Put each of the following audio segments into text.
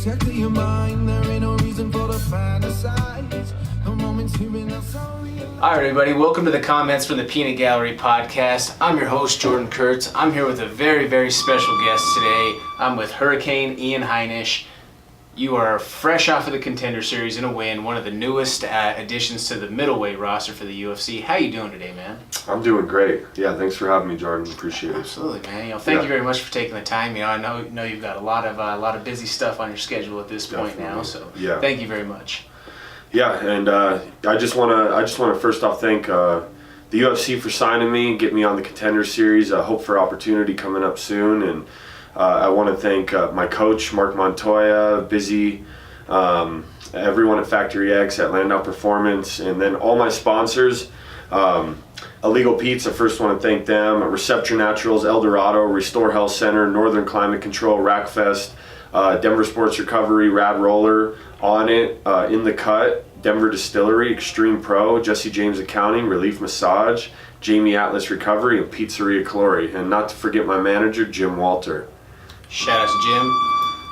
protecting your mind. There ain't no reason for the fantasize. No moments here and now, sorry. All right, everybody, welcome to the Comments from the Peanut Gallery podcast. I'm your host, Jordan Kurtz. I'm here with a very, very special guest today. I'm with Hurricane Ian Heinisch. You are fresh off of the Contender Series in a win, one of the newest additions to the middleweight roster for the UFC. How you doing today, man? I'm doing great. Yeah, thanks for having me, Jordan. Appreciate it. Absolutely, man. Thank you very much for taking the time. I know you've got a lot of busy stuff on your schedule at this point now. So thank you very much. Yeah, and I just wanna first off thank the UFC for signing me, get me on the Contender Series. I hope for opportunity coming up soon, and I want to thank my coach, Mark Montoya, Busy, everyone at Factory X, at Landau Performance, and then all my sponsors. Illegal Pete's, I first want to thank them. Receptor Naturals, El Dorado, Restore Health Center, Northern Climate Control, Rackfest, Denver Sports Recovery, Rad Roller, On It, In the Cut, Denver Distillery, Extreme Pro, Jesse James Accounting, Relief Massage, Jamie Atlas Recovery, and Pizzeria Clory. And not to forget my manager, Jim Walter. Shout out to Jim.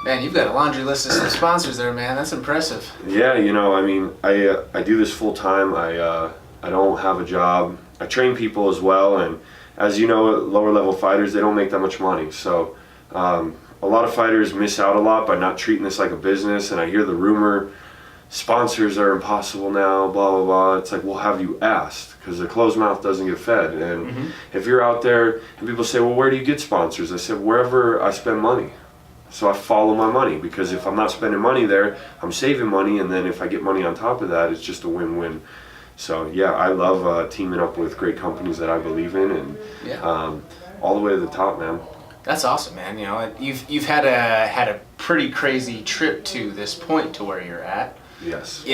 Man, you've got a laundry list of some sponsors there, man. That's impressive. Yeah, I do this full time. I don't have a job. I train people as well, and as you know, lower level fighters, they don't make that much money. So a lot of fighters miss out a lot by not treating this like a business. And I hear the rumor, sponsors are impossible now, blah, blah, blah. It's like, well, have you asked? Because a closed mouth doesn't get fed. And if you're out there and people say, well, where do you get sponsors? I said, wherever I spend money. So I follow my money, because if I'm not spending money there, I'm saving money. And then if I get money on top of that, it's just a win-win. So yeah, I love teaming up with great companies that I believe in, and all the way to the top, man. That's awesome, man. You've had a pretty crazy trip to this point to where you're at. Yes.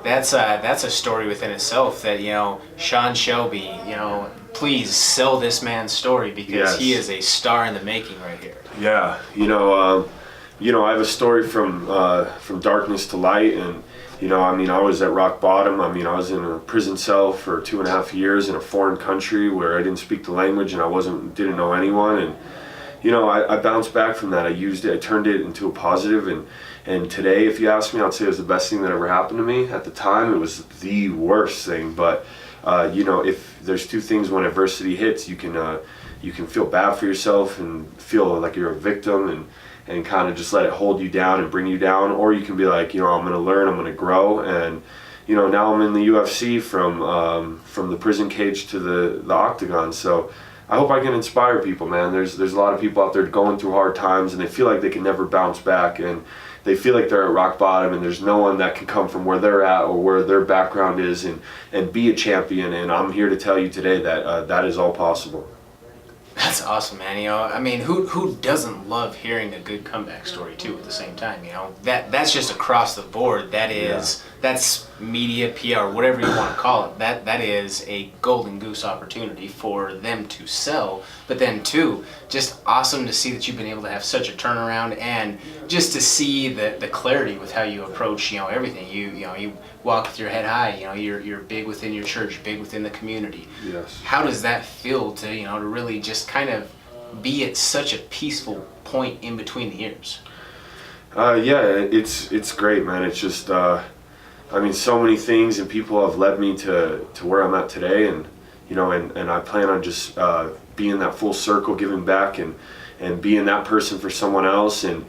That's a story within itself. That Sean Shelby. Please sell this man's story, because he is a star in the making right here. Yeah. I have a story from darkness to light, and I was at rock bottom. I was in a prison cell for 2.5 years in a foreign country where I didn't speak the language and I didn't know anyone, and I bounced back from that. I used it, I turned it into a positive, and today, if you ask me, I'd say it was the best thing that ever happened to me. At the time, it was the worst thing, but if there's two things when adversity hits, you can feel bad for yourself and feel like you're a victim, and kind of just let it hold you down and bring you down, or you can be like, I'm going to learn, I'm going to grow, and now I'm in the UFC from the prison cage to the octagon. So I hope I can inspire people, man. There's a lot of people out there going through hard times, and they feel like they can never bounce back, and they feel like they're at rock bottom, and there's no one that can come from where they're at or where their background is and be a champion. And I'm here to tell you today that that is all possible. That's awesome, man. Who doesn't love hearing a good comeback story too? At the same time, that's just across the board. That's media, PR, whatever you want to call it. That is a golden goose opportunity for them to sell. But then too, just awesome to see that you've been able to have such a turnaround, and just to see the clarity with how you approach everything. You walk with your head high. You're big within your church, big within the community. Yes. How does that feel to to really just kind of be at such a peaceful point in between the years? It's great, man. It's just so many things and people have led me to where I'm at today, and and I plan on just being that full circle, giving back, and being that person for someone else, and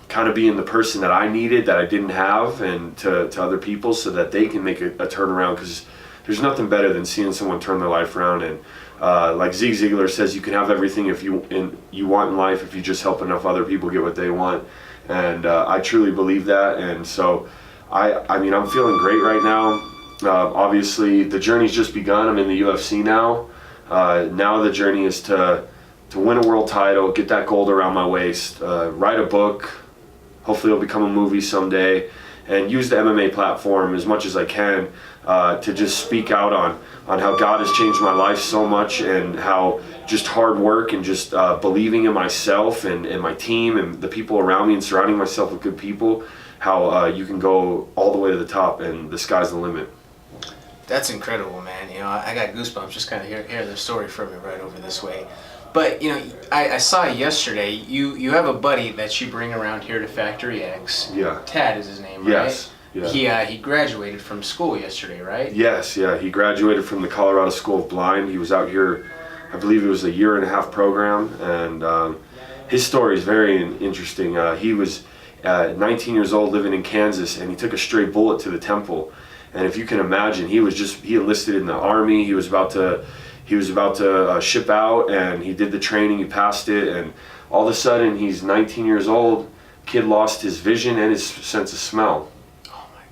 kind of being the person that I needed that I didn't have, and to other people, so that they can make a turnaround, because there's nothing better than seeing someone turn their life around. And like Zig Ziglar says, you can have everything if you want in life if you just help enough other people get what they want, and I truly believe that. And so I'm feeling great right now. Obviously the journey's just begun. I'm in the UFC now. Now the journey is to win a world title, get that gold around my waist, write a book, hopefully it'll become a movie someday, and use the MMA platform as much as I can to just speak out on how God has changed my life so much, and how just hard work and just believing in myself and my team and the people around me and surrounding myself with good people, how you can go all the way to the top, and the sky's the limit. That's incredible, man. I got goosebumps just kind of hear the story from you right over this way. But I saw yesterday you have a buddy that you bring around here to Factory X. Yeah. Tad is his name, right? Yes. Yeah. He graduated from school yesterday, right? Yes, yeah. He graduated from the Colorado School of Blind. He was out here, I believe it was a 1.5-year program, and his story is very interesting. He was 19 years old living in Kansas, and he took a stray bullet to the temple. And if you can imagine, he enlisted in the Army. He was about to ship out, and he did the training, he passed it, and all of a sudden he's 19 years old, kid lost his vision and his sense of smell.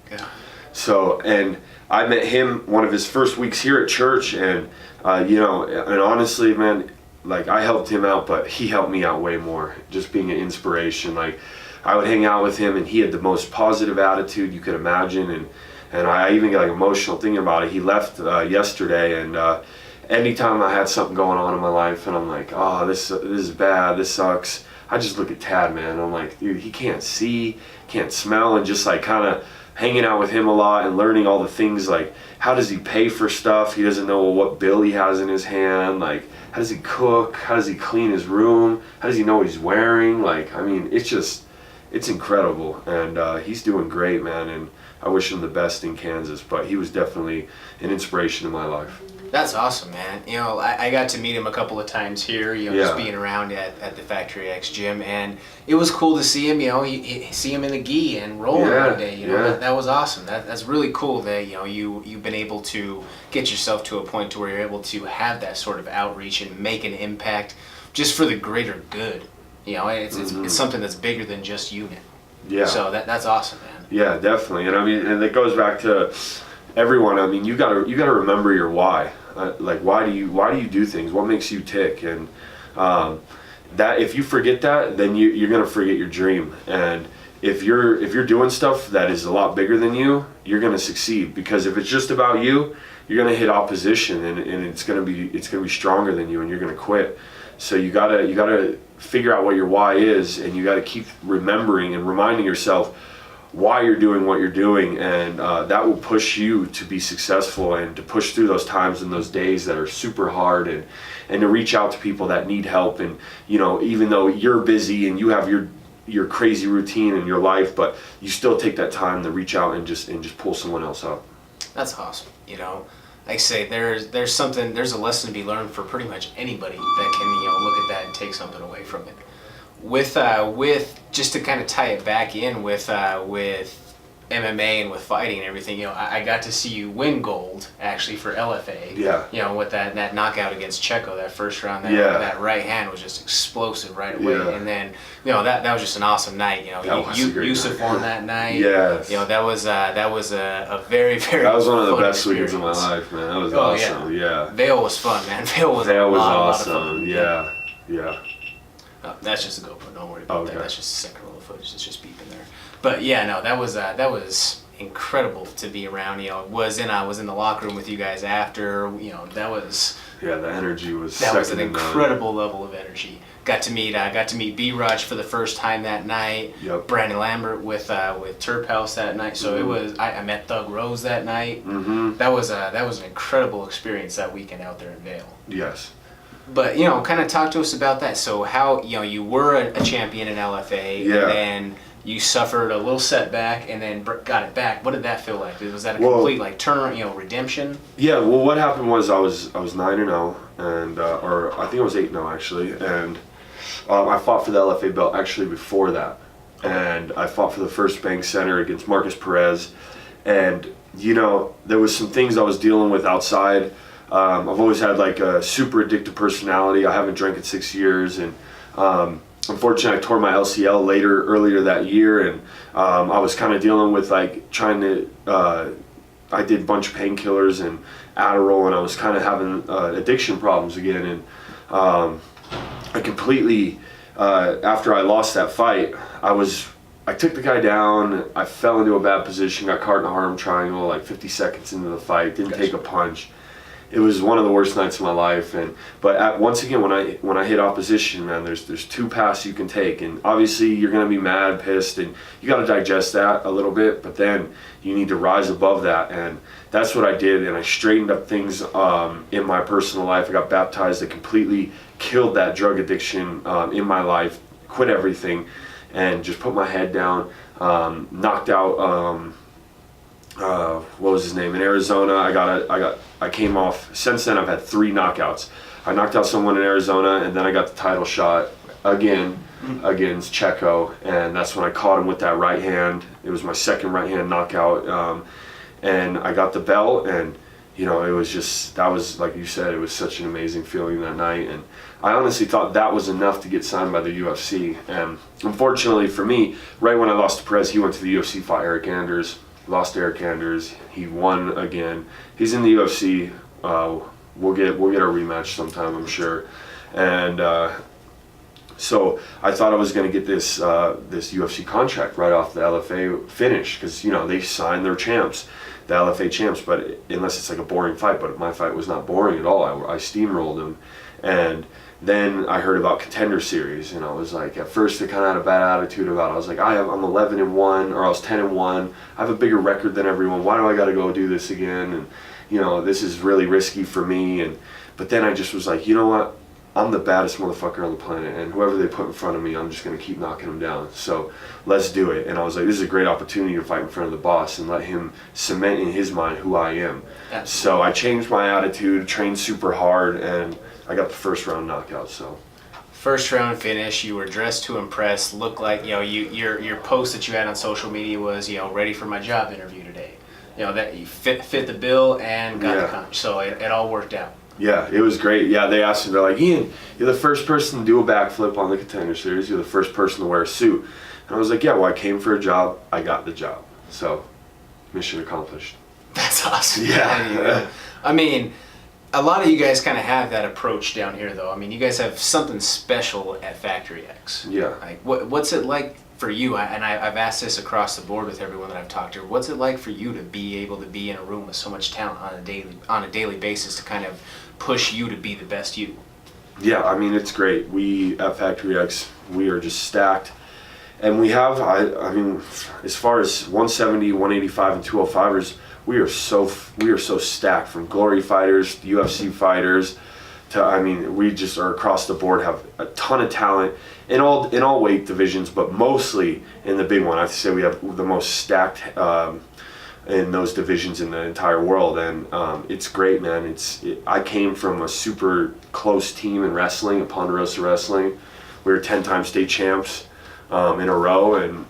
Yeah. So, and I met him one of his first weeks here at church, and and honestly, man, like I helped him out, but he helped me out way more. Just being an inspiration, like I would hang out with him, and he had the most positive attitude you could imagine, and I even get like emotional thinking about it. He left yesterday, and anytime I had something going on in my life, and I'm like, oh, this is bad, this sucks. I just look at Tad, man. I'm like, dude, he can't see, can't smell, and just like kind of hanging out with him a lot and learning all the things, like how does he pay for stuff? He doesn't know what bill he has in his hand. Like, how does he cook? How does he clean his room? How does he know what he's wearing? Like, I mean, it's incredible, and he's doing great, man, and I wish him the best in Kansas, but he was definitely an inspiration in my life. That's awesome, man. I got to meet him a couple of times here, just being around at the Factory X gym, and it was cool to see him, see him in the gi and rolling one day, that was awesome. That's really cool that, you've been able to get yourself to a point to where you're able to have that sort of outreach and make an impact just for the greater good. It's something that's bigger than just you, man. Yeah. So that's awesome, man. Yeah, definitely. And I mean, and it goes back to everyone. I mean, you gotta remember your why. Like, why do you do things? What makes you tick? And that if you forget that, then you're gonna forget your dream. And if you're doing stuff that is a lot bigger than you, you're gonna succeed. Because if it's just about you, you're gonna hit opposition, and it's gonna be stronger than you, and you're gonna quit. So you gotta figure out what your why is, and you gotta keep remembering and reminding yourself why you're doing what you're doing, and that will push you to be successful and to push through those times and those days that are super hard, and to reach out to people that need help. And even though you're busy and you have your crazy routine in your life, but you still take that time to reach out and just pull someone else up. That's awesome. Like I say, there's a lesson to be learned for pretty much anybody that can look at that and take something away from it. With just to kind of tie it back in with MMA and with fighting and everything, I got to see you win gold actually for LFA. Yeah. With that knockout against Checo, that first round, that right hand was just explosive right away. Yeah. And then that was just an awesome night. Yusuf won that night. Yes. That was a very, very. That was one of the best experience. weekends of my life, man. That was awesome. Yeah. Vail was fun, man. Vail was awesome. lot of fun. Yeah. That's just a GoPro. Don't worry about that. Okay. That's just a second roll of footage. It's just beeping there. But yeah, no, that was incredible to be around. I was in the locker room with you guys after. That was. Yeah, the energy was. That was an incredible level of energy. Got to meet B-Raj for the first time that night. Yep. Brandon Lambert with Turp House that night. So it was. I met Thug Rose that night. Mm-hmm. That was an incredible experience that weekend out there in Vail. Yes. But kind of talk to us about that. So how you were a champion in LFA, Yeah. and then you suffered a little setback, and then got it back. What did that feel like? Was that a complete turn, redemption? Yeah. Well, what happened was I was 9-0, and or I think I was 8-0 actually, and I fought for the LFA belt actually before that, and I fought for the First Bank Center against Marcus Perez, and there was some things I was dealing with outside. I've always had like a super addictive personality. I haven't drank in 6 years, and unfortunately I tore my LCL earlier that year, and I was kind of dealing with like trying to, I did a bunch of painkillers and Adderall, and I was kind of having addiction problems again, and I completely, after I lost that fight, I took the guy down, I fell into a bad position, got caught in a arm triangle like 50 seconds into the fight, didn't take a punch. it was one of the worst nights of my life. But once again, when I hit opposition, man, there's two paths you can take, and obviously you're gonna be mad, pissed, and you got to digest that a little bit. But then you need to rise above that, and that's what I did. And I straightened up things in my personal life. I got baptized. I completely killed that drug addiction in my life. Quit everything, and just put my head down. Knocked out. What was his name in Arizona? I came off. Since then, I've had 3 knockouts. I knocked out someone in Arizona, and then I got the title shot again against Checo, and that's when I caught him with that right hand. It was my second right hand knockout, and I got the belt. And it was just, that was, like you said, it was such an amazing feeling that night. And I honestly thought that was enough to get signed by the UFC. And unfortunately for me, right when I lost to Perez, he went to the UFC, fought Eric Anders. Lost to Eric Anders. He won again. He's in the UFC. We'll get our rematch sometime, I'm sure. And so I thought I was going to get this UFC contract right off the LFA finish, because they signed their champs, the LFA champs. But unless it's like a boring fight, but my fight was not boring at all. I steamrolled him. And then I heard about Contender Series, and I was like, at first I kind of had a bad attitude about it. I was like, I'm 11-1, or I was 10-1. I have a bigger record than everyone. Why do I got to go do this again? And this is really risky for me. But then I just was like, you know what? I'm the baddest motherfucker on the planet, and whoever they put in front of me, I'm just gonna keep knocking them down. So let's do it. And I was like, this is a great opportunity to fight in front of the boss and let him cement in his mind who I am. Absolutely. So I changed my attitude, trained super hard, and I got the first round knockout. So first round finish, you were dressed to impress, looked like, your post that you had on social media was, ready for my job interview today. That you fit the bill and got the punch. So it all worked out. Yeah, it was great. Yeah, they asked me, they're like, Ian, you're the first person to do a backflip on the Contender Series. You're the first person to wear a suit. And I was like, yeah, well, I came for a job. I got the job. So mission accomplished. That's awesome. Yeah. I mean, a lot of you guys kind of have that approach down here, though. I mean, you guys have something special at Factory X. Yeah. Like, what's it like for you? I've asked this across the board with everyone that I've talked to. What's it like for you to be able to be in a room with so much talent on a daily basis to kind of push you to be the best you? Yeah, I mean, it's great. We at Factory X, we are just stacked. And we have, I mean, as far as 170, 185, and 205ers, we are so stacked, from glory fighters, UFC fighters, to, I mean, we just are across the board, have a ton of talent in all weight divisions, but mostly in the big one. I'd say we have the most stacked in those divisions in the entire world, and it's great, man. I came from a super close team in wrestling, in Ponderosa Wrestling. We were 10-time state champs in a row, and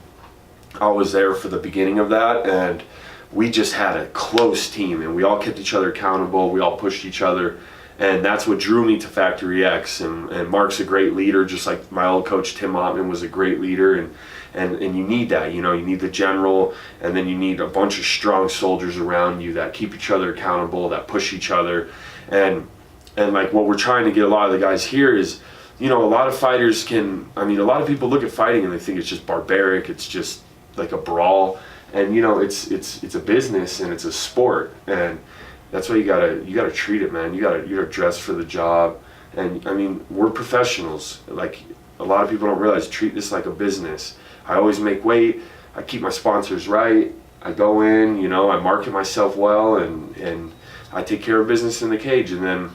I was there for the beginning of that, and we just had a close team, and we all kept each other accountable. We all pushed each other, and that's what drew me to Factory X. And Mark's a great leader, just like my old coach Tim Ottman was a great leader, and you need that. You need the general, and then you need a bunch of strong soldiers around you that keep each other accountable, that push each other. And like what we're trying to get a lot of the guys here is, a lot of fighters a lot of people look at fighting and they think it's just barbaric, it's just like a brawl. And it's a business and it's a sport, and that's why you gotta treat it, man. You gotta dress for the job. And I mean, we're professionals. Like, a lot of people don't realize, treat this like a business. I always make weight, I keep my sponsors right, I go in, I market myself well, and I take care of business in the cage, and then,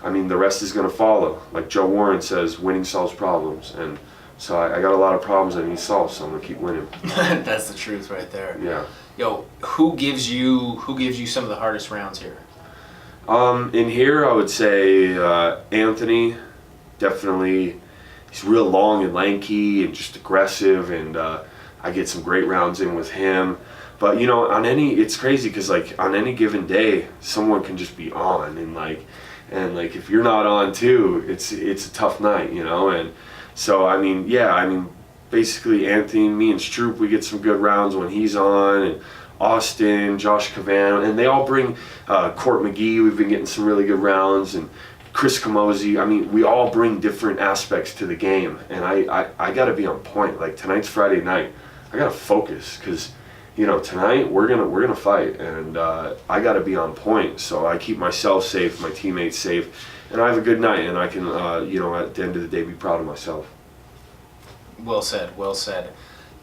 I mean, the rest is gonna follow. Like Joe Warren says, winning solves problems, and so I got a lot of problems that need solved, so I'm gonna keep winning. That's the truth right there. Yeah. Yo, who gives you some of the hardest rounds here? In here, I would say Anthony, definitely. He's real long and lanky and just aggressive, and I get some great rounds in with him. But it's crazy because like on any given day, someone can just be on, and if you're not on too, it's a tough night, And so basically Anthony, me, and Stroop, we get some good rounds when he's on, and Austin, Josh Cavan, and they all bring Court McGee. We've been getting some really good rounds, and Chris Camozzi. I mean, we all bring different aspects to the game, and I got to be on point. Like tonight's Friday night, I got to focus, because tonight we're gonna fight, and I got to be on point. So I keep myself safe, my teammates safe, and I have a good night, and I can, at the end of the day, be proud of myself. Well said. Well said.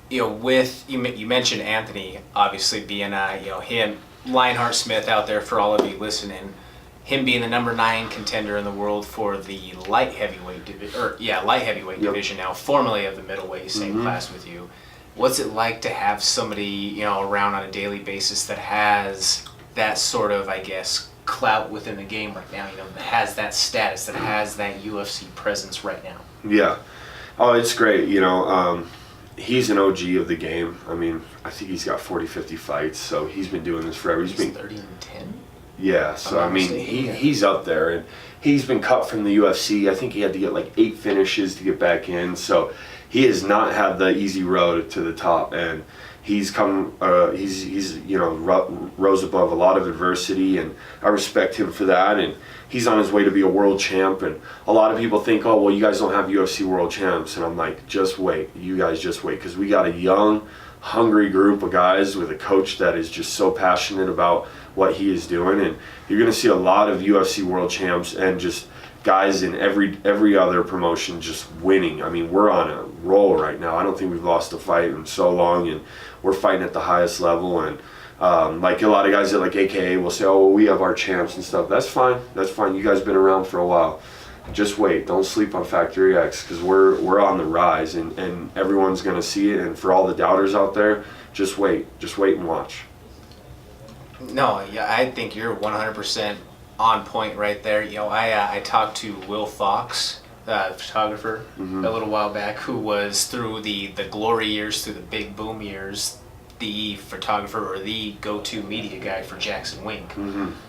With you mentioned Anthony, obviously being him, Lionheart Smith out there for all of you listening. Him being the number 9 contender in the world for the light heavyweight division now, formerly of the middleweight, same class with you. What's it like to have somebody around on a daily basis that has that sort of, I guess, clout within the game right now? That has that status, that has that UFC presence right now. Yeah. Oh, it's great. He's an OG of the game. I mean, I think he's got 40, 50 fights, so he's been doing this forever. He's 30-10. Yeah, so I mean, he's up there, and he's been cut from the UFC. I think he had to get like 8 finishes to get back in, so he has not had the easy road to the top, and he's come, he's rose above a lot of adversity, and I respect him for that, and he's on his way to be a world champ. And a lot of people think, oh, well, you guys don't have UFC world champs, and I'm like, just wait, you guys just wait, because we got a young, hungry group of guys with a coach that is just so passionate about what he is doing, and you're going to see a lot of UFC world champs and just guys in every other promotion just winning. I mean, we're on a roll right now. I don't think we've lost a fight in so long, and we're fighting at the highest level. And like a lot of guys at like AKA will say, oh, well, we have our champs and stuff. That's fine. You guys been around for a while. Just wait. Don't sleep on Factory X, because we're on the rise, and everyone's going to see it. And for all the doubters out there, just wait and watch. No, yeah, I think you're 100% on point right there. I talked to Will Fox, the photographer, a little while back, who was through the glory years, through the big boom years, the photographer or the go-to media guy for Jackson Wink.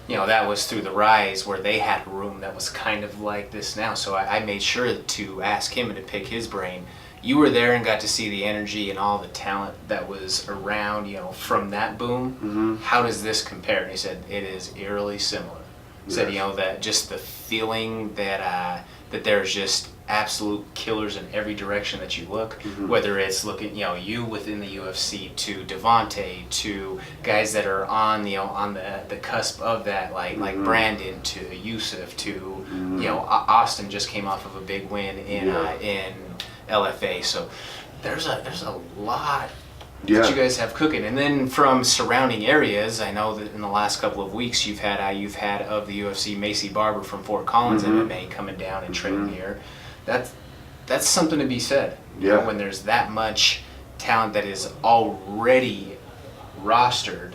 That was through the rise where they had a room that was kind of like this now. So I made sure to ask him and to pick his brain. You were there and got to see the energy and all the talent that was around, from that boom. How does this compare? And he said it is eerily similar. He said, that just the feeling that there's just absolute killers in every direction that you look, whether it's looking, you within the UFC, to Devontae, to guys that are on the cusp of that, like Brandon, to Yusuf, to Austin just came off of a big win in LFA. So there's a lot that you guys have cooking. And then from surrounding areas, I know that in the last couple of weeks you've had of the UFC Macy Barber from Fort Collins MMA coming down and training here. That's something to be said. When there's that much talent that is already rostered,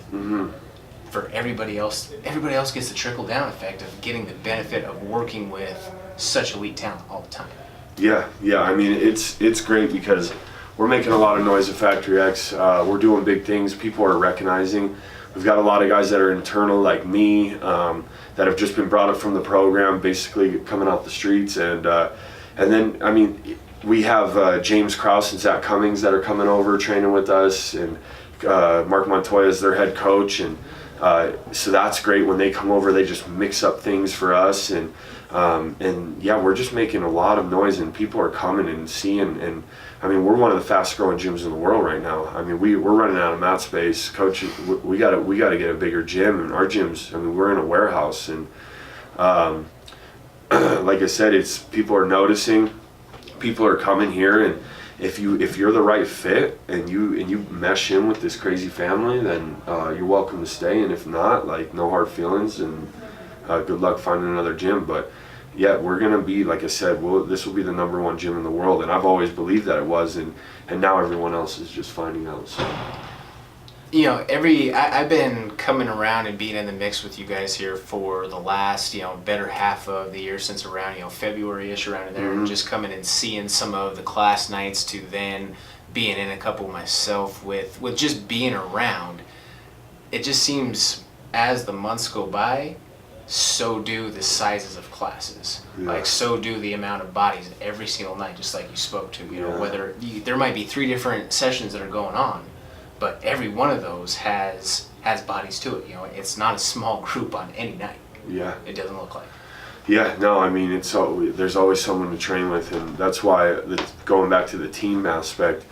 for everybody else gets the trickle down effect of getting the benefit of working with such elite talent all the time. Yeah. I mean, it's great because we're making a lot of noise at Factory X. We're doing big things. People are recognizing. We've got a lot of guys that are internal, like me, that have just been brought up from the program, basically coming off the streets. And then, I mean, we have James Krause and Zach Cummings that are coming over, training with us, and Mark Montoya is their head coach. And so that's great. When they come over, they just mix up things for us. And we're just making a lot of noise, and people are coming and seeing. And I mean, we're one of the fastest growing gyms in the world right now. I mean, we're running out of mat space. Coach, we gotta get a bigger gym. And our gyms, I mean, we're in a warehouse, and like I said, it's people are noticing. People are coming here, and if you're the right fit and you mesh in with this crazy family, then you're welcome to stay. And if not, like, no hard feelings, and good luck finding another gym. But yeah, we're gonna be, like I said, this will be the #1 gym in the world, and I've always believed that it was, and now everyone else is just finding out. So. I've been coming around and being in the mix with you guys here for the last, better half of the year, since around, February-ish, around in there, and just coming and seeing some of the class nights, to then being in a couple myself with just being around. It just seems as the months go by, so do the sizes of classes. Like, so do the amount of bodies every single night, just like you spoke to, whether there might be 3 different sessions that are going on, but every one of those has bodies to it. It's not a small group on any night. It doesn't look like. No, I mean, there's always someone to train with, and that's why going back to the team aspect,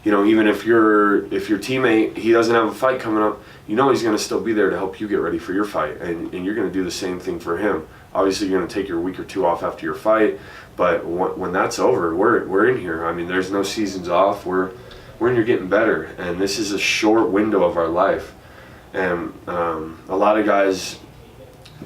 you know, even if your teammate, he doesn't have a fight coming up, you know he's going to still be there to help you get ready for your fight, and you're going to do the same thing for him. Obviously, you're going to take your week or two off after your fight, but when that's over, we're in here. I mean, there's no seasons off. We're in here getting better, and this is a short window of our life, and a lot of guys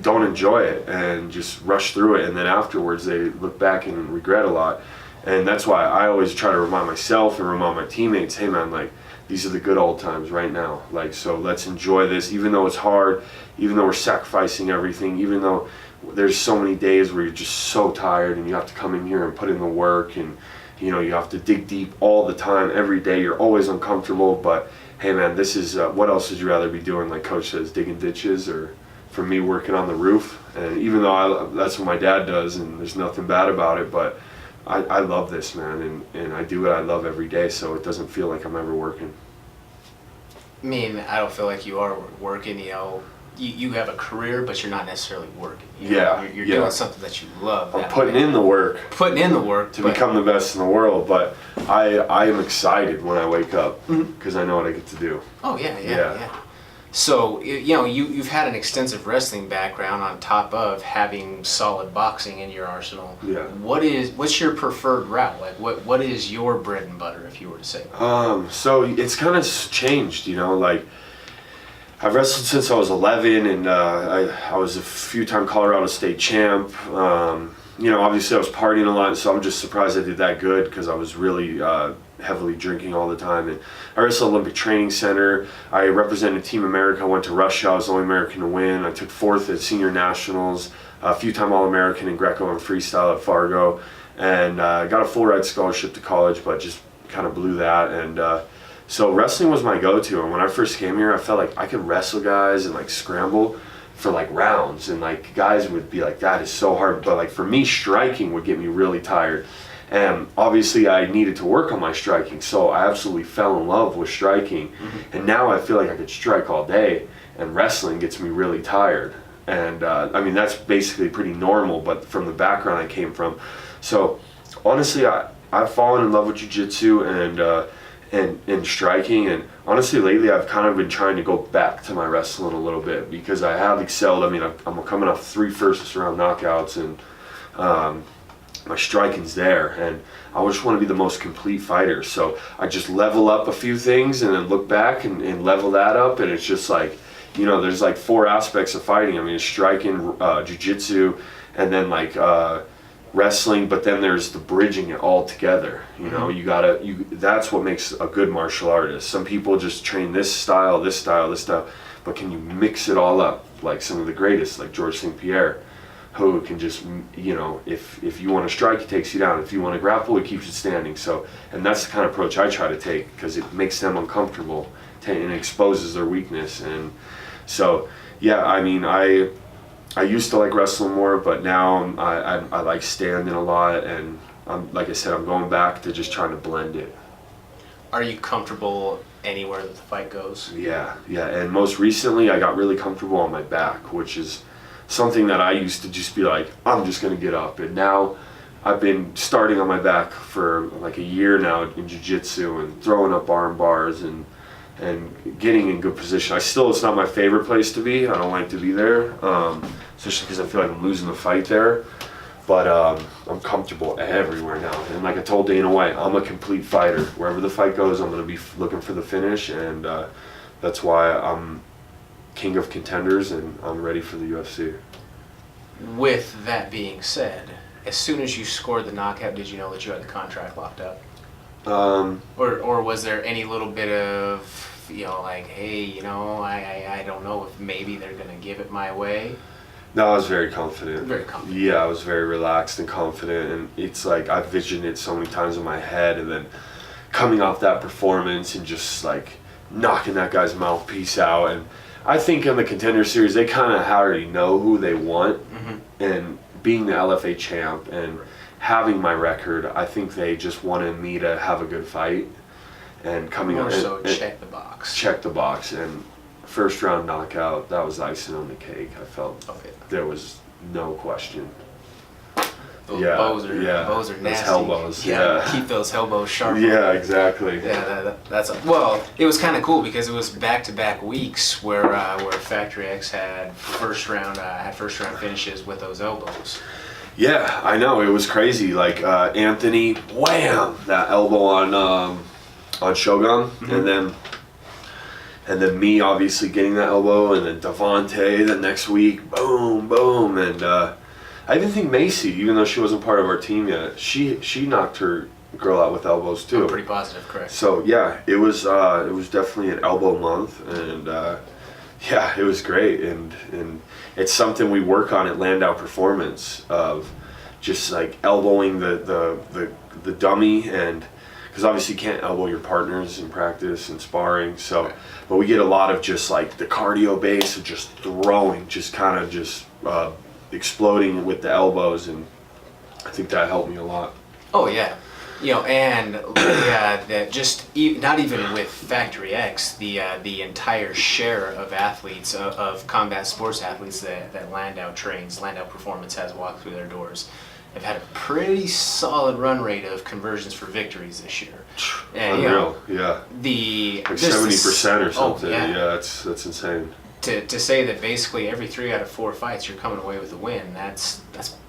don't enjoy it and just rush through it, and then afterwards they look back and regret a lot. And that's why I always try to remind myself and remind my teammates, hey man, like, these are the good old times right now. Like, so let's enjoy this, even though it's hard, even though we're sacrificing everything, even though there's so many days where you're just so tired and you have to come in here and put in the work, and you know, you have to dig deep all the time, every day. You're always uncomfortable, but hey man, this is, what else would you rather be doing? Like Coach says, digging ditches, or for me, working on the roof. And even though that's what my dad does, and there's nothing bad about it, but I love this, man, and I do what I love every day, so it doesn't feel like I'm ever working. I mean, I don't feel like you are working, you know. You have a career, but you're not necessarily working. You know? Yeah, You're yeah. doing something that you love. I'm putting in the work. Putting in the work. To become the best in the world, but I am excited when I wake up, because I know what I get to do. Oh, yeah. So, you know, you've had an extensive wrestling background on top of having solid boxing in your arsenal. Yeah. What's your preferred route? Like, what is your bread and butter, if you were to say? So it's kind of changed, you know, like, I've wrestled since I was 11, and I was a few-time Colorado State champ. You know, obviously I was partying a lot, so I'm just surprised I did that good, because I was really heavily drinking all the time. And I wrestled Olympic Training Center. I represented Team America. I went to Russia. I was the only American to win. I took 4th at Senior Nationals, a few-time All-American in Greco and Freestyle at Fargo, and got a full-ride scholarship to college, but just kind of blew that. And so wrestling was my go-to, and when I first came here, I felt like I could wrestle guys and like scramble for like rounds, and like guys would be like, that is so hard, but like for me, striking would get me really tired. And obviously I needed to work on my striking, so I absolutely fell in love with striking. And now I feel like I could strike all day, and wrestling gets me really tired. And I mean, that's basically pretty normal, but from the background I came from. So honestly, I've fallen in love with jiu-jitsu and striking, and honestly lately I've kind of been trying to go back to my wrestling a little bit, because I have excelled. I mean, I'm coming off 3 first round knockouts, and my striking's there, and I just want to be the most complete fighter. So I just level up a few things and then look back and level that up, and it's just like, you know, there's like 4 aspects of fighting. I mean, it's striking, jiu-jitsu, and then like wrestling, but then there's the bridging it all together. You know, that's what makes a good martial artist. Some people just train this style, but can you mix it all up? Like some of the greatest, like George St. Pierre, who can just, you know, if you want to strike, he takes you down. If you want to grapple, he keeps you standing. So, and that's the kind of approach I try to take, because it makes them uncomfortable and exposes their weakness. And so, yeah, I mean, I used to like wrestling more, but now I like standing a lot, and like I said, I'm going back to just trying to blend it. Are you comfortable anywhere that the fight goes? Yeah, and most recently I got really comfortable on my back, which is something that I used to just be like, I'm just gonna get up, and now I've been starting on my back for like a year now in jiu-jitsu, and throwing up arm bars and getting in good position. It's not my favorite place to be. I don't like to be there, especially because I feel like I'm losing the fight there. But I'm comfortable everywhere now. And like I told Dana White, I'm a complete fighter. Wherever the fight goes, I'm going to be looking for the finish, and that's why I'm king of contenders, and I'm ready for the UFC. With that being said, as soon as you scored the knockout, did you know that you had the contract locked up? Or was there any little bit of, you know, like, hey, you know, I don't know if maybe they're going to give it my way? No, I was very confident. Very confident. Yeah, I was very relaxed and confident, and it's like I've visioned it so many times in my head, and then coming off that performance and just like knocking that guy's mouthpiece out. And I think in the Contender Series, they kind of already know who they want, and being the LFA champ and having my record, I think they just wanted me to have a good fight, and coming More up so and check the box. check the box, and first round knockout, that was icing on the cake. I felt there was no question. Those Yeah, bows are yeah. bows are Those nasty. elbows, Yeah, yeah. keep those elbows sharp. Yeah, exactly. Yeah, that's well. It was kind of cool because it was back-to-back weeks where Factory X had first round finishes with those elbows. Yeah, I know, it was crazy. Like Anthony, wham, that elbow on Shogun, and then me obviously getting that elbow, and then Devontae the next week, boom, boom, and I even think Macy, even though she wasn't part of our team yet, she knocked her girl out with elbows too. I'm pretty positive, correct? So yeah, it was definitely an elbow month, and yeah, it was great, and it's something we work on at Landau Performance, of just like elbowing the dummy, and because obviously you can't elbow your partners in practice and sparring, so but we get a lot of just like the cardio base of just throwing, just kind of just exploding with the elbows, and I think that helped me a lot. Oh yeah, and that just not even with Factory X, the entire share of athletes of combat sports athletes that Landau trains, Landau Performance has walked through their doors, have had a pretty solid run rate of conversions for victories this year. And, Unreal, yeah. Like 70% or something. Oh, yeah. That's insane. To say that basically every 3 out of 4 fights you're coming away with a win, that's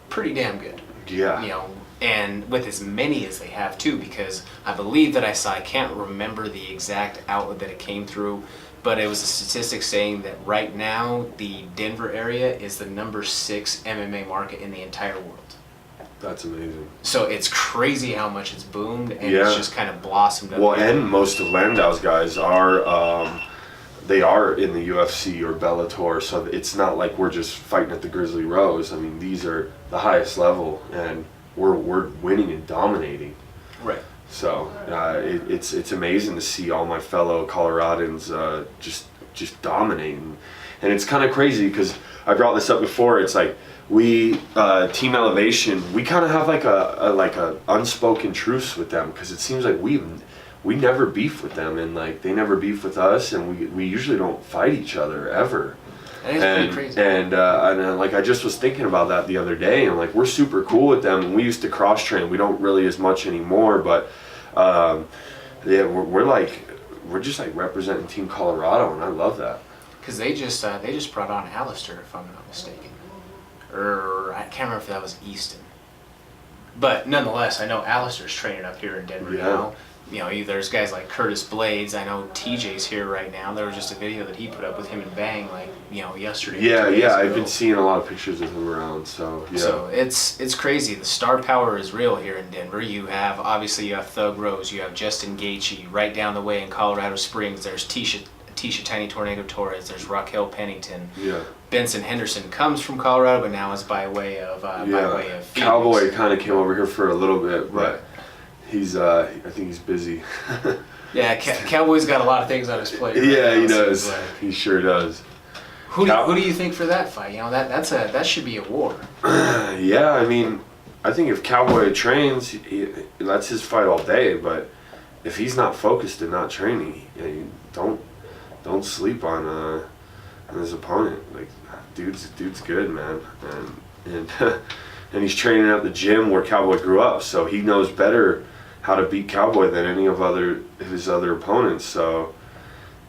pretty damn good. Yeah. And with as many as they have too, because I believe that I can't remember the exact outlet that it came through, but it was a statistic saying that right now the Denver area is the number 6 MMA market in the entire world. That's amazing. So it's crazy how much it's boomed, and Yeah. it's just kind of blossomed up. Well, and most of Landau's guys are they are in the UFC or Bellator, so it's not like we're just fighting at the Grizzly Rose. I mean, these are the highest level, and we're winning and dominating. Right. So it's amazing to see all my fellow Coloradans just dominating, and it's kind of crazy because I brought this up before. It's like we Team Elevation, we kind of have like a unspoken truce with them, because it seems like we never beef with them, and like they never beef with us, and we usually don't fight each other ever. That is pretty crazy. And like I just was thinking about that the other day, and like we're super cool with them, and we used to cross train. We don't really as much anymore, but yeah, we're just like representing Team Colorado, and I love that. Because they just brought on Alistair, if I'm not mistaken, or I can't remember if that was Easton. But nonetheless, I know Alistair's training up here in Denver now. There's guys like Curtis Blades. I know TJ's here right now. There was just a video that he put up with him and Bang, like, yesterday. Yeah, I've been seeing a lot of pictures of him around, so yeah. So it's crazy. The star power is real here in Denver. You have Thug Rose, you have Justin Gaethje. Right down the way in Colorado Springs, there's Tisha Tiny Tornado Torres. There's Raquel Pennington. Yeah. Benson Henderson comes from Colorado, but now is by way of Phoenix. Cowboy kind of came over here for a little bit, but Right. he's I think he's busy. Yeah, Cowboy's got a lot of things on his plate. Yeah, right he now, does. so it's like, He sure does. who do you think for that fight? That should be a war. Yeah, I mean, I think if Cowboy trains, that's his fight all day. But if he's not focused and not training, don't sleep on his opponent. Like, dude's good, man, and and he's training at the gym where Cowboy grew up, so he knows better how to beat Cowboy than any of his other opponents. So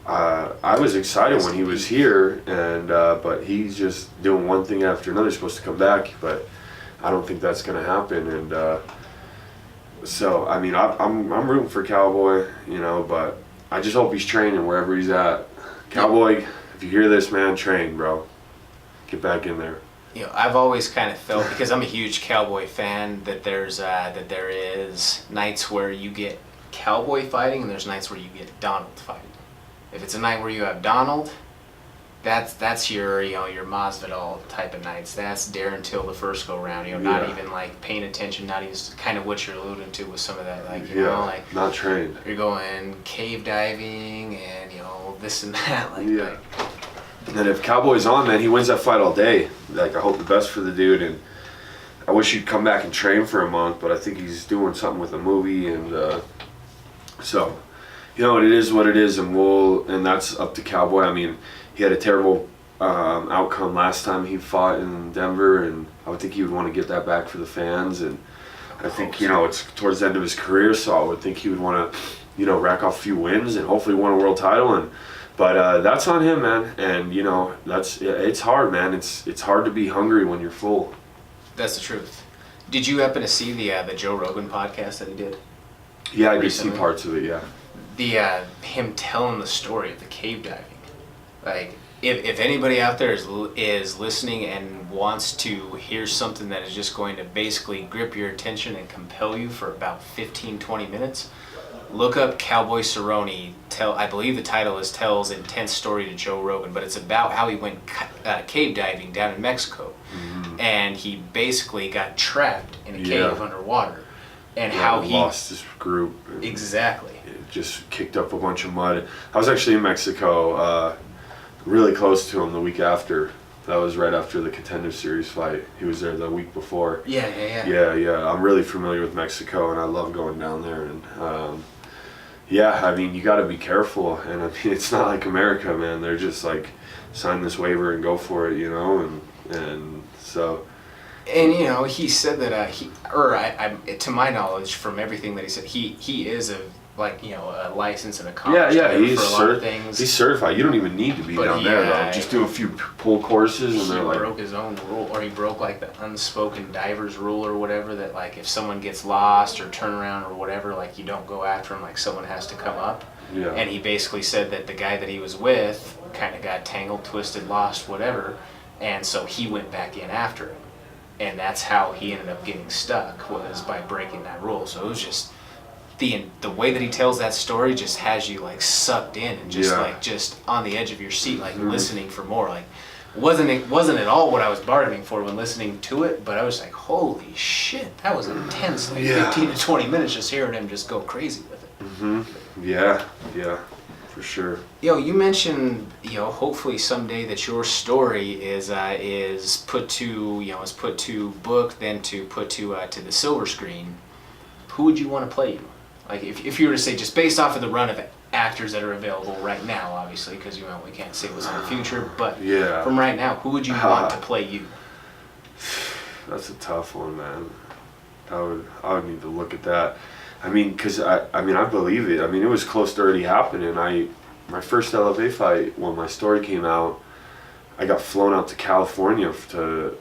I was excited when he was here, and but he's just doing one thing after another. He's supposed to come back, but I don't think that's going to happen. And so I mean, I'm rooting for Cowboy, but I just hope he's training wherever he's at. Cowboy, if you hear this, man, train, bro. Get back in there. I've always kind of felt, because I'm a huge Cowboy fan, that there is nights where you get Cowboy fighting and there's nights where you get Donald fighting. If it's a night where you have Donald, that's your your Masvidal type of nights. That's Darren Till the first go round. Not even like paying attention, not even kind of what you're alluding to with some of that, like like not trained. You're going cave diving and this and that, like. And if Cowboy's on, man, he wins that fight all day. Like, I hope the best for the dude, and I wish he'd come back and train for a month, but I think he's doing something with a movie, and it is what it is, and that's up to Cowboy. I mean, he had a terrible outcome last time he fought in Denver, and I would think he would want to get that back for the fans. And I think, you know, it's towards the end of his career, so I would think he would want to, you know, rack off a few wins and hopefully win a world title. But that's on him, man. And you know, it's hard, man. It's hard to be hungry when you're full. That's the truth. Did you happen to see the Joe Rogan podcast that he did? Yeah, I did recently? see parts of it. Yeah. The him telling the story of the cave diving. Like, if anybody out there is listening and wants to hear something that is just going to basically grip your attention and compel you for about 15-20 minutes, look up Cowboy Cerrone. I believe the title is Tells Intense Story to Joe Rogan, but it's about how he went cave diving down in Mexico. Mm-hmm. And he basically got trapped in a cave underwater. And how he lost his group. Exactly. Just kicked up a bunch of mud. I was actually in Mexico, really close to him the week after. That was right after the Contender Series fight. He was there the week before. Yeah. I'm really familiar with Mexico, and I love going down there. And yeah, I mean, you got to be careful. And I mean, it's not like America, man. They're just like, sign this waiver and go for it, you know. And so. And you know, he said that to my knowledge, from everything that he said, he is a license and accomplished he's for a lot of things. He's certified. You don't even need to be down there though. Just do a few pull courses, and they're like. He broke his own rule, or he broke like the unspoken diver's rule or whatever. That like if someone gets lost or turn around or whatever, like you don't go after him. Like someone has to come up. Yeah. And he basically said that the guy that he was with kind of got tangled, twisted, lost, whatever, and so he went back in after him. And that's how he ended up getting stuck, was by breaking that rule. So it was just the way that he tells that story just has you like sucked in and just on the edge of your seat, like listening for more. Like wasn't at all what I was bargaining for when listening to it, but I was like, holy shit, that was intense. Like 15 to 20 minutes just hearing him just go crazy with it. Mm-hmm. Yeah. For sure. You mentioned, hopefully someday that your story is put to book, then to put to the silver screen. Who would you want to play you? Like if you were to say, just based off of the run of actors that are available right now, obviously, because we can't say what's in the future, but from right now, who would you want to play you? That's a tough one, man. I would need to look at that. I mean, because I believe it. I mean, it was close to already happening. My first LFA fight, when my story came out, I got flown out to California to,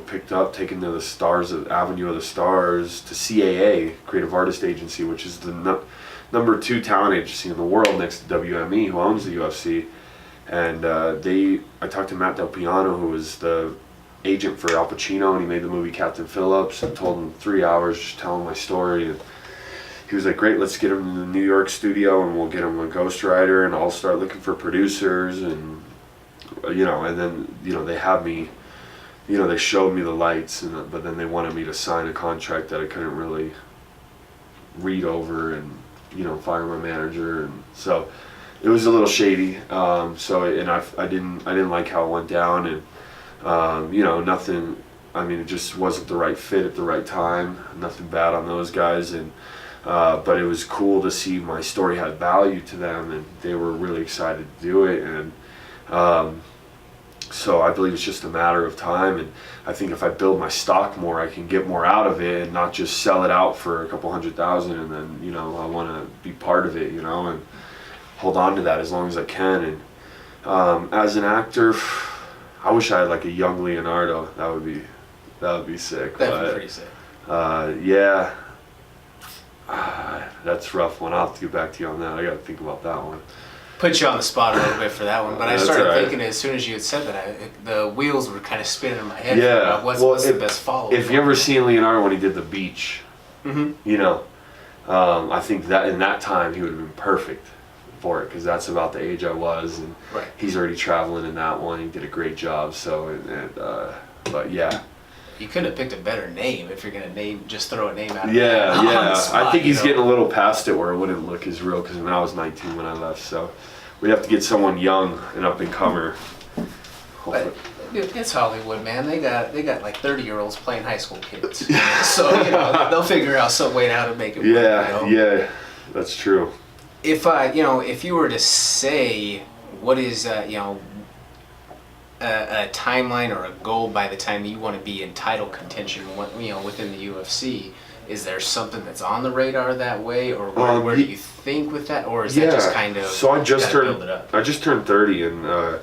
picked up, taken to the Stars of Avenue of the Stars, to CAA, Creative Artist Agency, which is the number 2 talent agency in the world next to WME, who owns the UFC. And I talked to Matt Del Piano, who was the agent for Al Pacino, and he made the movie Captain Phillips. I told him 3 hours just telling my story. And he was like, great, let's get him in the New York studio and we'll get him a ghostwriter and I'll start looking for producers. And, and then, they had me, they showed me the lights, but then they wanted me to sign a contract that I couldn't really read over and, fire my manager. And so it was a little shady. I didn't like how it went down, and, nothing, it just wasn't the right fit at the right time. Nothing bad on those guys. But it was cool to see my story had value to them, and they were really excited to do it. And so I believe it's just a matter of time. And I think if I build my stock more, I can get more out of it and not just sell it out for a couple $100,000. And then, I want to be part of it, and hold on to that as long as I can. And as an actor, I wish I had like a young Leonardo. That would be sick. That'd be pretty sick. Yeah. That's a rough one. I'll have to get back to you on that. I got to think about that one. Put you on the spot a little bit for that one, but I started thinking as soon as you had said that, the wheels were kind of spinning in my head. Yeah. What's the best follow-up? If you ever seen Leonardo when he did The Beach, I think that in that time he would have been perfect for it, because that's about the age I was, and he's already traveling in that one. He did a great job. So, but yeah. You couldn't have picked a better name if you're going to just throw a name out of the spot, I think he's getting a little past it where it wouldn't look as real, because I was 19 when I left. So we'd have to get someone young and up and comer. But it's Hollywood, man. They got like 30-year-olds playing high school kids. So they'll figure out some way how to make it work. Yeah, that's true. If if you were to say what is a timeline or a goal by the time you want to be in title contention, within the UFC? Is there something that's on the radar that way, or where do you think with that, or is that just kind of so I just build it up? I just turned 30, and I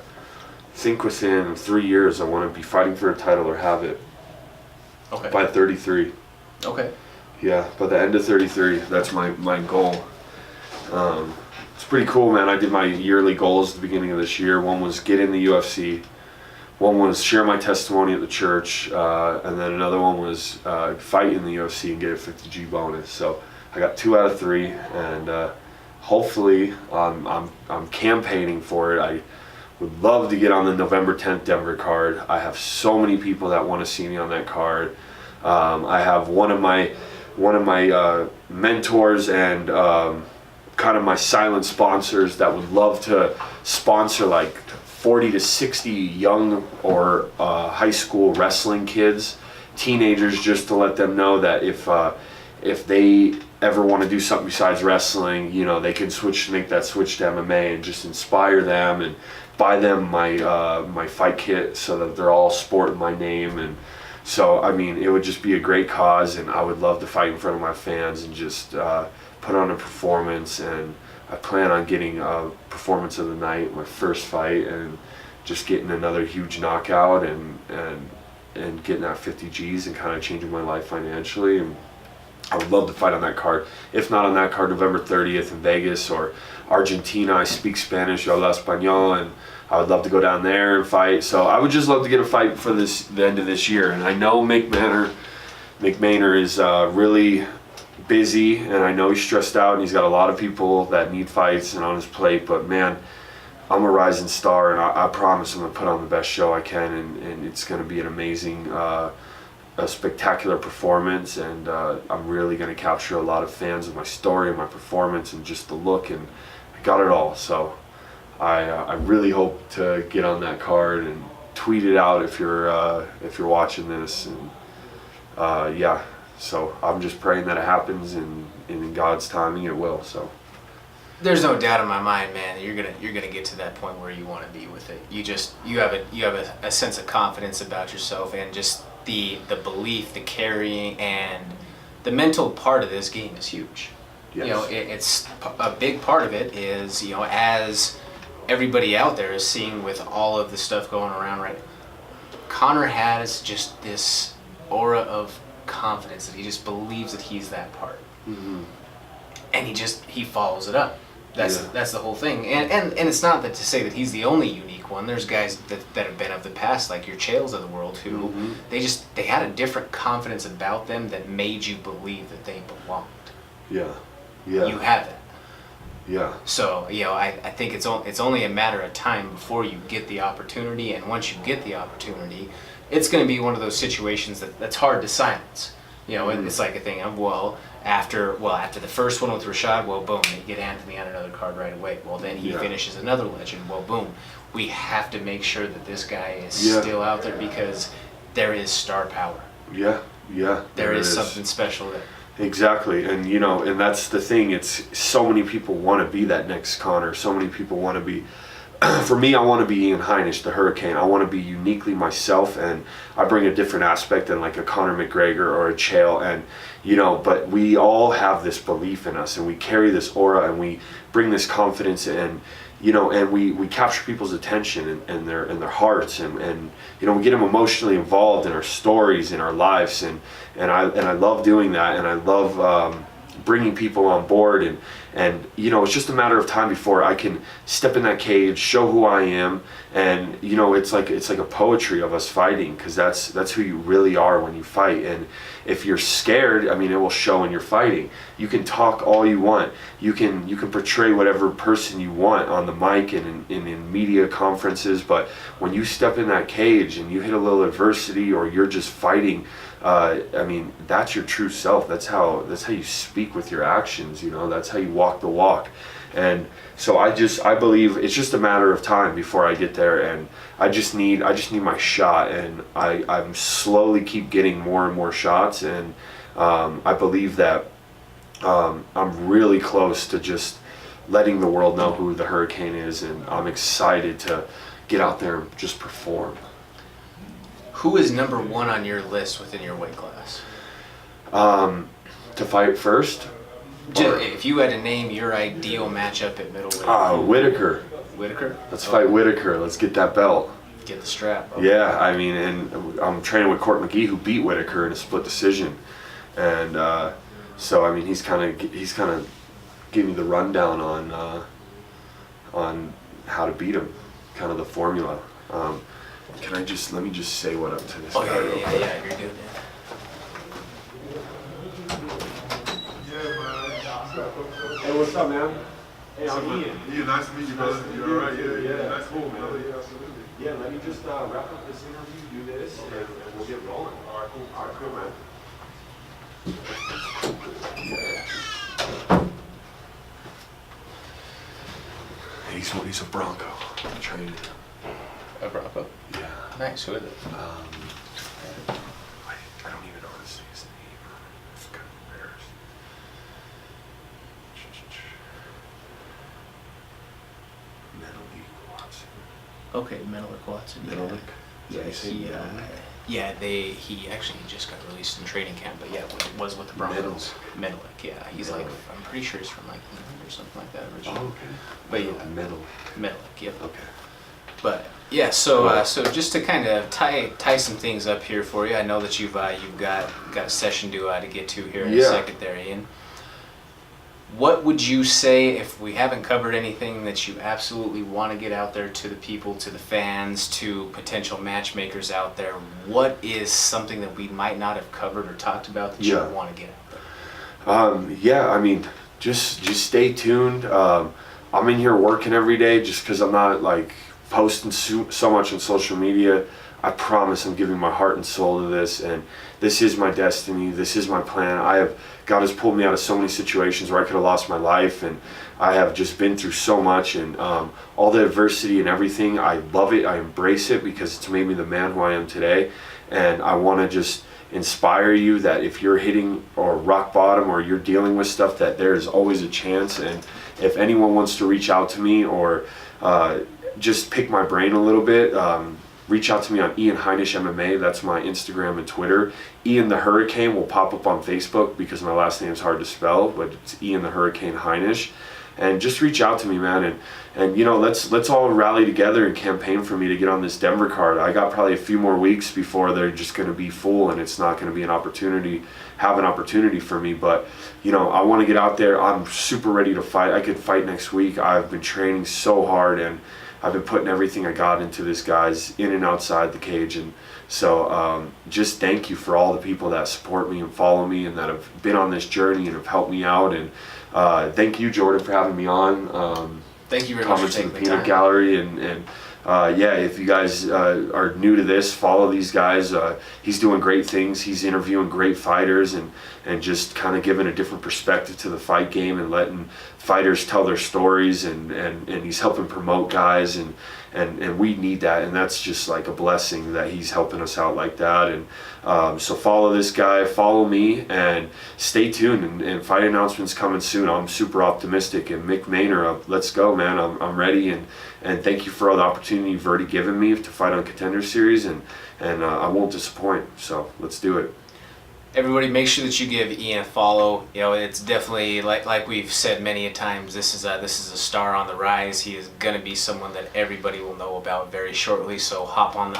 think within 3 years I want to be fighting for a title or have it. Okay. By 33. Okay. Yeah, by the end of 33, that's my goal. It's pretty cool, man. I did my yearly goals at the beginning of this year. One was get in the UFC. One was share my testimony at the church, and then another one was fight in the UFC and get a 50G bonus. So I got 2 out of 3, and hopefully I'm campaigning for it. I would love to get on the November 10th Denver card. I have so many people that want to see me on that card. I have one of my mentors and kind of my silent sponsors that would love to sponsor like 40 to 60 young or high school wrestling kids, teenagers, just to let them know that if they ever want to do something besides wrestling, they can make that switch to MMA, and just inspire them and buy them my fight kit so that they're all sporting my name. And so, I mean, it would just be a great cause, and I would love to fight in front of my fans and just put on a performance. And I plan on getting a performance of the night, my first fight, and just getting another huge knockout and getting that 50 G's and kind of changing my life financially. And I would love to fight on that card. If not on that card, November 30th in Vegas or Argentina. I speak Spanish, yo hablo español, and I would love to go down there and fight. So I would just love to get a fight for the end of this year. And I know Mick Maynard is really busy, and I know he's stressed out, and he's got a lot of people that need fights and on his plate. But man, I'm a rising star, and I promise I'm gonna put on the best show I can, and it's gonna be an amazing, a spectacular performance, and I'm really gonna capture a lot of fans with my story and my performance and just the look, and I got it all. So I really hope to get on that card, and tweet it out if you're watching this, and yeah. So I'm just praying that it happens, and in God's timing it will. So there's no doubt in my mind, man, you're gonna get to that point where you want to be with it. You have a sense of confidence about yourself, and just the belief, the carrying, and the mental part of this game is huge. yes. It's a big part of it is, as everybody out there is seeing with all of the stuff going around right now, Conor has just this aura of confidence that he just believes that he's that part. Mm-hmm. And he follows it up. That's Yeah. that's the whole thing. And it's not that to say that he's the only unique one. There's guys that have been of the past, like your Chaels of the world, who they had a different confidence about them that made you believe that they belonged. Yeah. You have it. Yeah. So I think it's only a matter of time before you get the opportunity, and once you get the opportunity, it's going to be one of those situations that's hard to silence. It's like a thing of after the first one with Rashad, boom, they get Anthony on another card right away. Well, then he finishes another legend. Well, boom, we have to make sure that this guy is still out there, because there is star power. Yeah. There is something special there. Exactly, and and that's the thing. It's so many people want to be that next Conor. So many people want to be. For me, I want to be Ian Heinisch, the Hurricane. I want to be uniquely myself, and I bring a different aspect than like a Conor McGregor or a Chael. And but we all have this belief in us, and we carry this aura, and we bring this confidence, and and we capture people's attention and their hearts, and we get them emotionally involved in our stories, in our lives, and I love doing that, and I love bringing people on board, and it's just a matter of time before I can step in that cage, show who I am, and it's like a poetry of us fighting, because that's who you really are when you fight. And if you're scared, I mean, it will show in your fighting. You can talk all you want, you can portray whatever person you want on the mic and in media conferences, but when you step in that cage and you hit a little adversity, or you're just fighting, I mean, that's your true self. That's how you speak with your actions. That's how you walk the walk. And so I believe it's just a matter of time before I get there, and I just need my shot, and I'm slowly keep getting more and more shots, and I believe that I'm really close to just letting the world know who the Hurricane is, and I'm excited to get out there and just perform. Who is number one on your list within your weight class? To fight first? If you had to name your ideal matchup at middleweight. Whitaker. Whitaker? Let's fight Whitaker. Let's get that belt. Get the strap. Okay. Yeah, I mean, and I'm training with Court McGee, who beat Whitaker in a split decision, and so I mean, he's kind of giving me the rundown on how to beat him, kind of the formula. Let me just say what up to this guy. Yeah, you're good. Hey, what's up, man? Hey, I'm Ian. Yeah, nice to meet you, brother. You all right? Yeah. Nice cool, man. Yeah, absolutely. Yeah, let me just wrap up this interview, do this, and we'll get rolling. All right, cool, man. He's a Bronco. Trained. A Bronco? Yeah. Nice. Who is it? I don't even know how to say his name. I'm kind of embarrassed. Okay, Menelik Watson. He actually just got released in training camp, but yeah, was with the Broncos. Menelik, yeah. He's like, I'm pretty sure he's from like England or something like that originally. Oh, okay. But yeah, Menelik, yep. Okay. But yeah, so just to kind of tie some things up here for you, I know that you've got a session to get to here in a second there, Ian. What would you say, if we haven't covered anything that you absolutely want to get out there to the people, to the fans, to potential matchmakers out there? What is something that we might not have covered or talked about that you want to get out there? I mean, just stay tuned. I'm in here working every day just because I'm not like posting so much on social media. I promise I'm giving my heart and soul to this, and this is my destiny. This is my plan. God has pulled me out of so many situations where I could have lost my life, and I have just been through so much, and all the adversity and everything. I love it. I embrace it because it's made me the man who I am today, and I want to just inspire you that if you're hitting or rock bottom or you're dealing with stuff, that there is always a chance. And if anyone wants to reach out to me or just pick my brain a little bit, reach out to me on Ian Heinisch MMA. That's my Instagram and Twitter. Ian the Hurricane will pop up on Facebook because my last name is hard to spell, but it's Ian the Hurricane Heinisch. And just reach out to me, man, and you know, let's all rally together and campaign for me to get on this Denver card. I got probably a few more weeks before they're just going to be full, and it's not going to be an opportunity for me. But you know, I want to get out there. I'm super ready to fight. I could fight next week. I've been training so hard, and I've been putting everything I got into this, guys, in and outside the cage. And so just thank you for all the people that support me and follow me and that have been on this journey and have helped me out. And thank you, Jordan, for having me on. Thank you very much for taking the time. Peanut Gallery, and if you guys are new to this, follow these guys. He's doing great things. He's interviewing great fighters and just kind of giving a different perspective to the fight game and letting fighters tell their stories, and he's helping promote guys, and we need that, and that's just like a blessing that he's helping us out like that. And so follow this guy, follow me, and stay tuned, and fight announcements coming soon. I'm super optimistic, and Mick Maynard, let's go, man. I'm ready, and thank you for all the opportunity you've already given me to fight on Contender Series, and I won't disappoint, so let's do it. Everybody, make sure that you give Ian a follow. You know, it's definitely like we've said many a times. This is a star on the rise. He is gonna be someone that everybody will know about very shortly. So hop on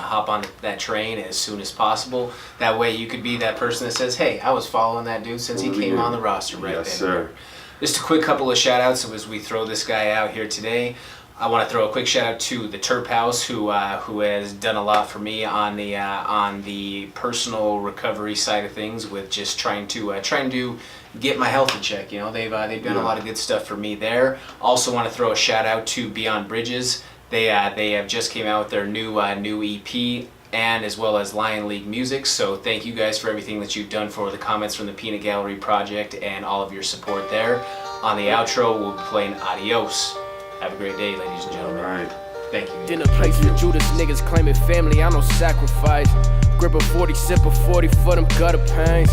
that train as soon as possible. That way, you could be that person that says, "Hey, I was following that dude since he came on the roster right then." Yes, sir. Just a quick couple of shout outs as we throw this guy out here today. I want to throw a quick shout out to the Terp House, who has done a lot for me on the personal recovery side of things, with just trying to get my health in check. You know, they've done a lot of good stuff for me there. Also want to throw a shout out to Beyond Bridges. They have just came out with their new EP, and as well as Lion League Music. So thank you guys for everything that you've done for the Comments from the Peanut Gallery project and all of your support there. On the outro, we'll be playing Adios. Have a great day, ladies and gentlemen. All right. Thank you. In a place for Judas niggas claiming family, I no sacrifice. Grip a 40, sip a 40 for them gutter pains.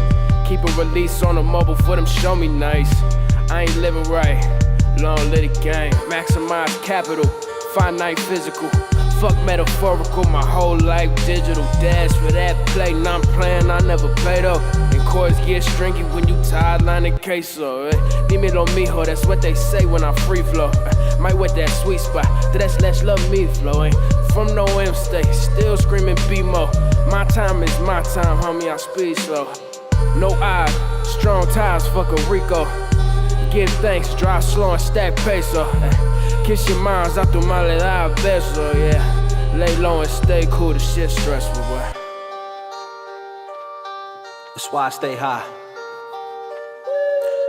Keep a release on the mobile for them, show me nice. I ain't living right, long live the game. Maximize capital, finite physical. Fuck metaphorical, my whole life digital. Dash for that play, not playing, I never play though. And chords get stringy when you tired lining queso. Dímelo mijo, that's what they say when I free flow. Might wet that sweet spot, that's less love me flowing. From no M state, still screaming BMO. My time is my time, homie, I speed slow. No eyes, strong ties, fuck a Rico. Give thanks, drive slow and stack peso. Kiss your minds out to my little beso, yeah. Lay low and stay cool, the shit stressful, boy. That's why I stay high.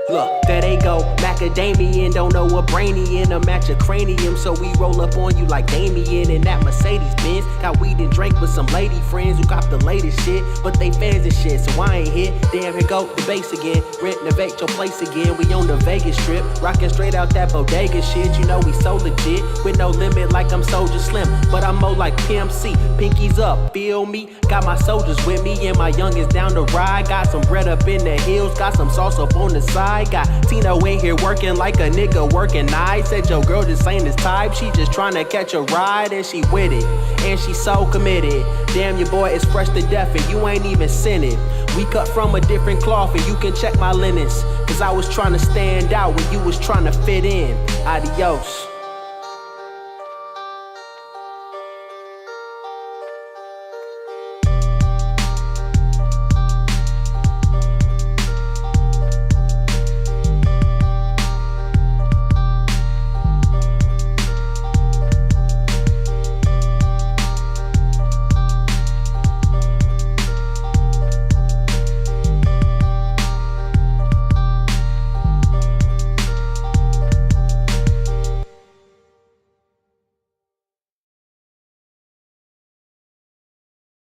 Look, there they go, macadamian, don't know a brainy in a match of cranium, so we roll up on you like Damien in that Mercedes Benz. Got weed and drink with some lady friends who got the latest shit, but they fans and shit, so I ain't hit. Damn, here go the bass again, renovate your place again. We on the Vegas Strip, rockin' straight out that bodega shit. You know we so legit, with no limit like I'm Soldier Slim, but I'm more like PMC. Pinkies up, feel me? Got my soldiers with me and my youngins down the ride. Got some bread up in the hills, got some sauce up on the side. Got Tino in here working like a nigga working night. Said your girl just ain't his type, she just tryna catch a ride and she with it, and she so committed. Damn, your boy is fresh to death and you ain't even seen it. We cut from a different cloth and you can check my linens, cause I was tryna stand out when you was tryna fit in. Adios.